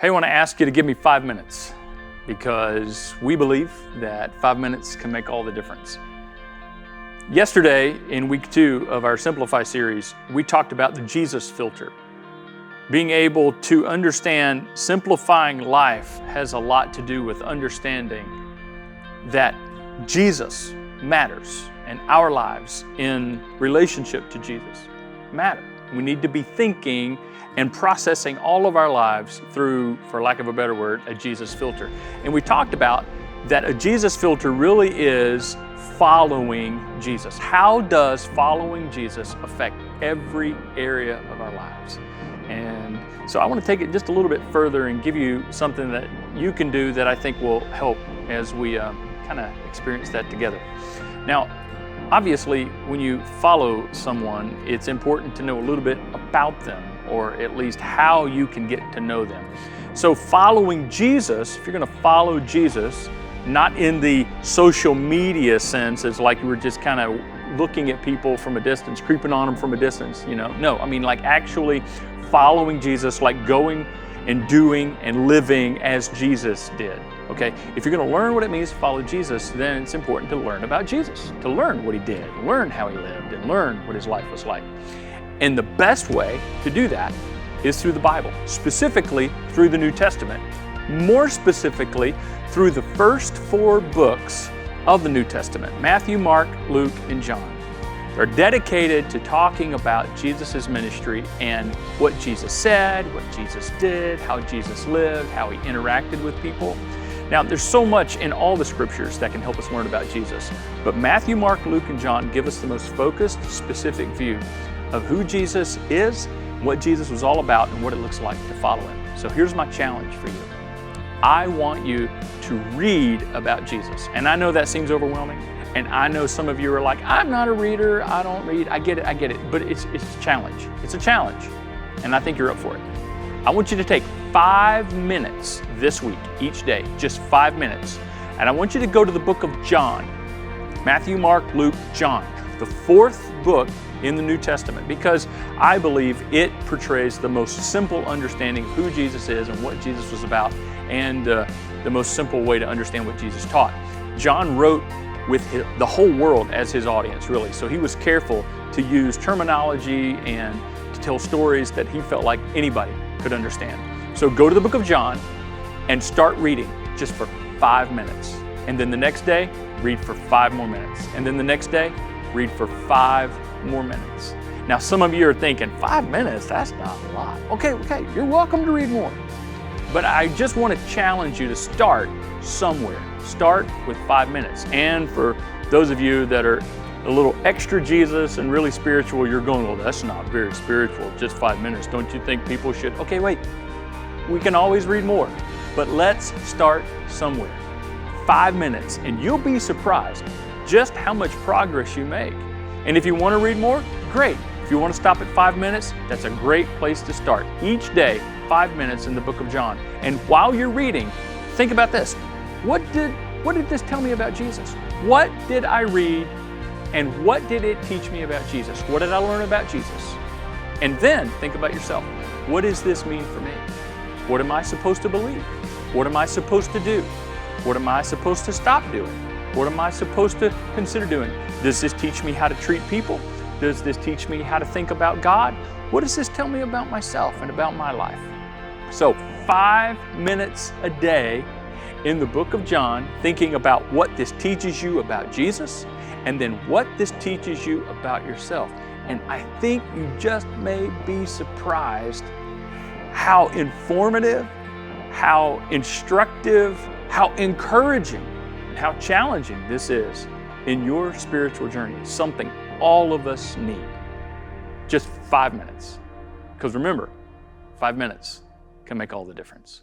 Hey, I want to ask you to give me 5 minutes because we believe that 5 minutes can make all the difference. Yesterday, in week 2 of our Simplify series, we talked about the Jesus filter. Being able to understand simplifying life has a lot to do with understanding that Jesus matters and our lives in relationship to Jesus matter. We need to be thinking and processing all of our lives through, for lack of a better word, a Jesus filter. And we talked about that a Jesus filter really is following Jesus. How does following Jesus affect every area of our lives? And so I want to take it just a little bit further and give you something that you can do that I think will help as we kind of experience that together. Now, obviously, when you follow someone, it's important to know a little bit about them, or at least how you can get to know them. So following Jesus, if you're going to follow Jesus, not in the social media sense as like you were just kind of looking at people from a distance, creeping on them from a distance, you know. No, I mean like actually following Jesus, like going and doing and living as Jesus did. Okay, if you're going to learn what it means to follow Jesus, then it's important to learn about Jesus, to learn what he did, learn how he lived, and learn what his life was like. And the best way to do that is through the Bible, specifically through the New Testament, more specifically through the first 4 books of the New Testament, Matthew, Mark, Luke, and John. They're dedicated to talking about Jesus' ministry and what Jesus said, what Jesus did, how Jesus lived, how he interacted with people. Now, there's so much in all the scriptures that can help us learn about Jesus, but Matthew, Mark, Luke, and John give us the most focused, specific view of who Jesus is, what Jesus was all about, and what it looks like to follow him. So here's my challenge for you. I want you to read about Jesus. And I know that seems overwhelming, and I know some of you are like, I'm not a reader, I don't read. I get it, but it's a challenge. It's a challenge, and I think you're up for it. I want you to take 5 minutes this week, each day, just 5 minutes. And I want you to go to the book of John, Matthew, Mark, Luke, John, the 4th book in the New Testament, because I believe it portrays the most simple understanding of who Jesus is and what Jesus was about, and the most simple way to understand what Jesus taught. John wrote with the whole world as his audience, really. So he was careful to use terminology and to tell stories that he felt like anybody could understand. So go to the book of John and start reading just for 5 minutes. And then the next day, read for 5 more minutes. And then the next day, read for 5 more minutes. Now, some of you are thinking, 5 minutes, that's not a lot. Okay, you're welcome to read more. But I just want to challenge you to start somewhere. Start with 5 minutes. And for those of you that are a little extra Jesus and really spiritual, you're going, well, that's not very spiritual, just 5 minutes. Don't you think people should? Okay, wait, we can always read more, but let's start somewhere. 5 minutes, and you'll be surprised just how much progress you make. And if you want to read more, great. If you want to stop at 5 minutes, that's a great place to start. Each day, 5 minutes in the book of John. And while you're reading, think about this. What did this tell me about Jesus? What did I read, and what did it teach me about Jesus? What did I learn about Jesus? And then think about yourself. What does this mean for me? What am I supposed to believe? What am I supposed to do? What am I supposed to stop doing? What am I supposed to consider doing? Does this teach me how to treat people? Does this teach me how to think about God? What does this tell me about myself and about my life? So 5 minutes a day in the book of John, thinking about what this teaches you about Jesus, and then what this teaches you about yourself. And I think you just may be surprised how informative, how instructive, how encouraging, and how challenging this is in your spiritual journey. It's something all of us need. Just 5 minutes. Because remember, 5 minutes can make all the difference.